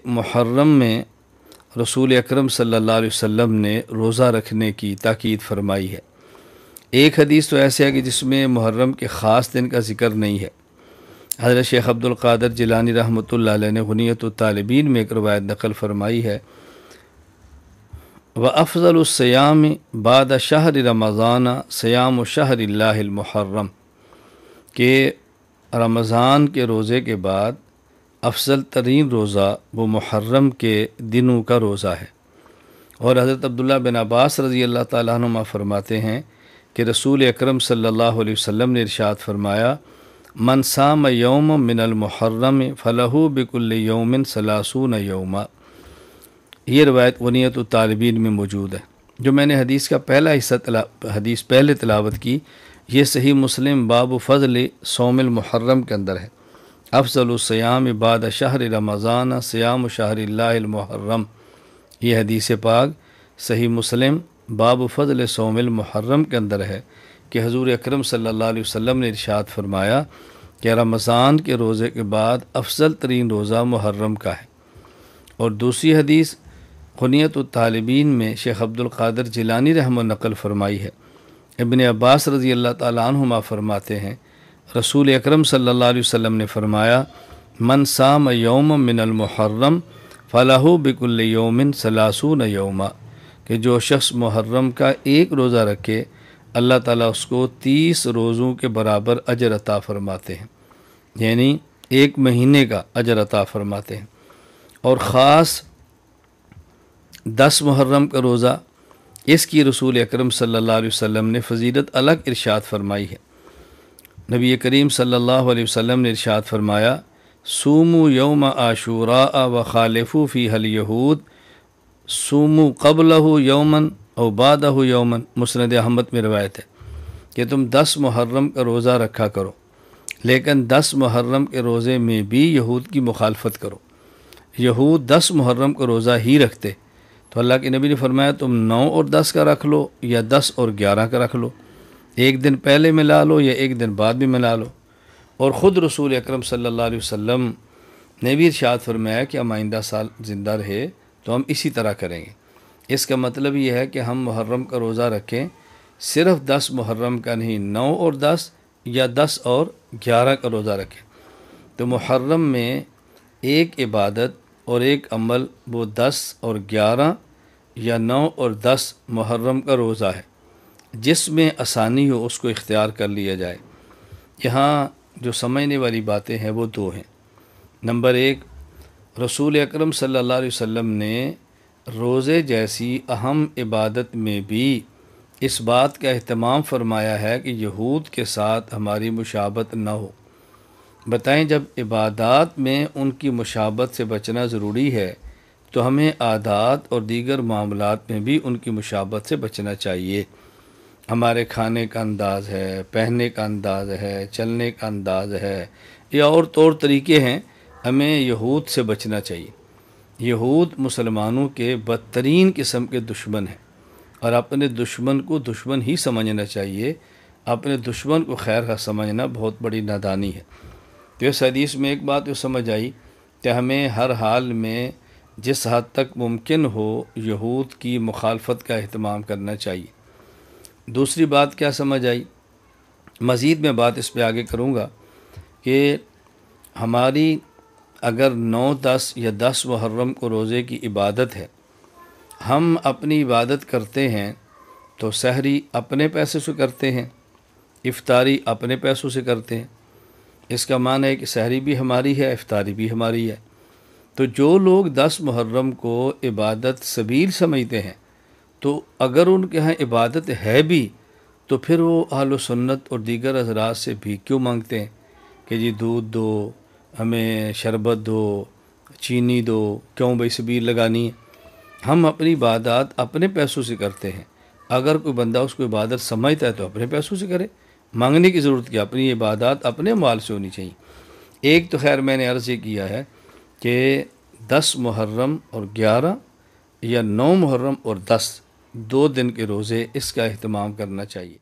محرم میں رسول اکرم صلی اللہ علیہ وسلم نے روزہ رکھنے کی تاکید فرمائی ہے۔ ایک حدیث تو ایسے ہے کہ جس میں محرم کے خاص دن کا ذکر نہیں ہے۔ حضرت شیخ عبد القادر جیلانی رحمۃ اللہ علیہ نے غنیۃ الطالبین میں ایک روایت نقل فرمائی ہے، وَأَفْضَلُ الصِّيَامِ بَعْدَ شَهْرِ رَمَضَانَ صِيَامُ شَهْرِ اللَّهِ الْمُحَرَّم، کہ رمضان کے روزے کے بعد افضل ترین روزہ وہ محرم کے دنوں کا روزہ ہے۔ اور حضرت عبداللہ بن عباس رضی اللہ تعالیٰ عنہما فرماتے ہیں کہ رسول اکرم صلی اللہ علیہ وسلم نے ارشاد فرمایا، من صام یوم من المحرم فلہ بکل یوم 30 یوما۔ یہ روایت غنیۃ الطالبین میں موجود ہے۔ جو میں نے حدیث کا پہلا حصہ حدیث پہلے تلاوت کی، یہ صحیح مسلم باب فضل صوم المحرم کے اندر ہے۔ افضل الصیام بعد شہر رمضان صیام شہر اللہ المحرم، یہ حدیث پاک صحیح مسلم باب فضل صوم المحرم کے اندر ہے کہ حضور اکرم صلی اللہ علیہ وسلم نے ارشاد فرمایا کہ رمضان کے روزے کے بعد افضل ترین روزہ محرم کا ہے۔ اور دوسری حدیث غنیۃ الطالبین میں شیخ عبد القادر جیلانی رحمہ نقل فرمائی ہے۔ ابن عباس رضی اللہ تعالیٰ عنہما فرماتے ہیں، رسول اکرم صلی اللہ علیہ وسلم نے فرمایا، من صام یوم من المحرم فلہ بکل یوم 30 یوما، کہ جو شخص محرم کا ایک روزہ رکھے اللہ تعالیٰ اس کو 30 روزوں کے برابر اجر عطا فرماتے ہیں، یعنی ایک مہینے کا اجر عطا فرماتے ہیں۔ اور خاص 10 محرم کا روزہ، اس کی رسول اکرم صلی اللہ علیہ وسلم نے فضیلت الگ ارشاد فرمائی ہے۔ نبی کریم صلی اللہ علیہ وسلم نے ارشاد فرمایا، صوموا یوم عاشوراء وخالفوا فیہ الیہود صوموا قبلہ یوما او بعدہ یوما، مسند احمد میں روایت ہے کہ تم 10 محرم کا روزہ رکھا کرو، لیکن 10 محرم کے روزے میں بھی یہود کی مخالفت کرو۔ یہود 10 محرم کا روزہ ہی رکھتے، تو اللہ کے نبی نے فرمایا تم 9 اور 10 کا رکھ لو یا 10 اور 11 کا رکھ لو، ایک دن پہلے ملا لو یا ایک دن بعد بھی ملا لو۔ اور خود رسول اکرم صلی اللہ علیہ وسلم نے بھی ارشاد فرمایا کہ ہم آئندہ سال زندہ رہے تو ہم اسی طرح کریں گے۔ اس کا مطلب یہ ہے کہ ہم محرم کا روزہ رکھیں، صرف 10 محرم کا نہیں، 9 اور 10 یا 10 اور 11 کا روزہ رکھیں۔ تو محرم میں ایک عبادت اور ایک عمل وہ 10 اور 11 یا 9 اور 10 محرم کا روزہ ہے، جس میں آسانی ہو اس کو اختیار کر لیا جائے۔ یہاں جو سمجھنے والی باتیں ہیں وہ 2 ہیں۔ نمبر 1، رسول اکرم صلی اللہ علیہ وسلم نے روزے جیسی اہم عبادت میں بھی اس بات کا اہتمام فرمایا ہے کہ یہود کے ساتھ ہماری مشابہت نہ ہو۔ بتائیں، جب عبادات میں ان کی مشابہت سے بچنا ضروری ہے تو ہمیں عادات اور دیگر معاملات میں بھی ان کی مشابہت سے بچنا چاہیے۔ ہمارے کھانے کا انداز ہے، پہننے کا انداز ہے، چلنے کا انداز ہے یا اور طور طریقے ہیں، ہمیں یہود سے بچنا چاہیے۔ یہود مسلمانوں کے بدترین قسم کے دشمن ہیں، اور اپنے دشمن کو دشمن ہی سمجھنا چاہیے۔ اپنے دشمن کو خیر کا سمجھنا بہت بڑی نادانی ہے۔ تو اس حدیث میں ایک بات جو سمجھ آئی کہ ہمیں ہر حال میں جس حد تک ممکن ہو یہود کی مخالفت کا اہتمام کرنا چاہیے۔ دوسری بات کیا سمجھ آئی، مزید میں بات اس پہ آگے کروں گا کہ ہماری اگر 9، 10 یا 10 محرم کو روزے کی عبادت ہے، ہم اپنی عبادت کرتے ہیں تو سحری اپنے پیسے سے کرتے ہیں، افطاری اپنے پیسوں سے کرتے ہیں۔ اس کا معنی ہے کہ سحری بھی ہماری ہے، افطاری بھی ہماری ہے۔ تو جو لوگ 10 محرم کو عبادت سبیل سمجھتے ہیں، تو اگر ان کے ہاں عبادت ہے بھی تو پھر وہ اہل سنت اور دیگر حضرات سے بھی کیوں مانگتے ہیں کہ جی دودھ دو، ہمیں شربت دو، چینی دو، کیوں بھائی سبیل لگانی ہے؟ ہم اپنی عبادات اپنے پیسوں سے کرتے ہیں۔ اگر کوئی بندہ اس کو عبادت سمجھتا ہے تو اپنے پیسوں سے کرے، مانگنے کی ضرورت کیا؟ اپنی عبادات اپنے مال سے ہونی چاہیے۔ ایک تو خیر میں نے عرض یہ کیا ہے کہ 10 محرم اور 11 یا 9 محرم اور 10 2 دن کے روزے، اس کا اہتمام کرنا چاہیے۔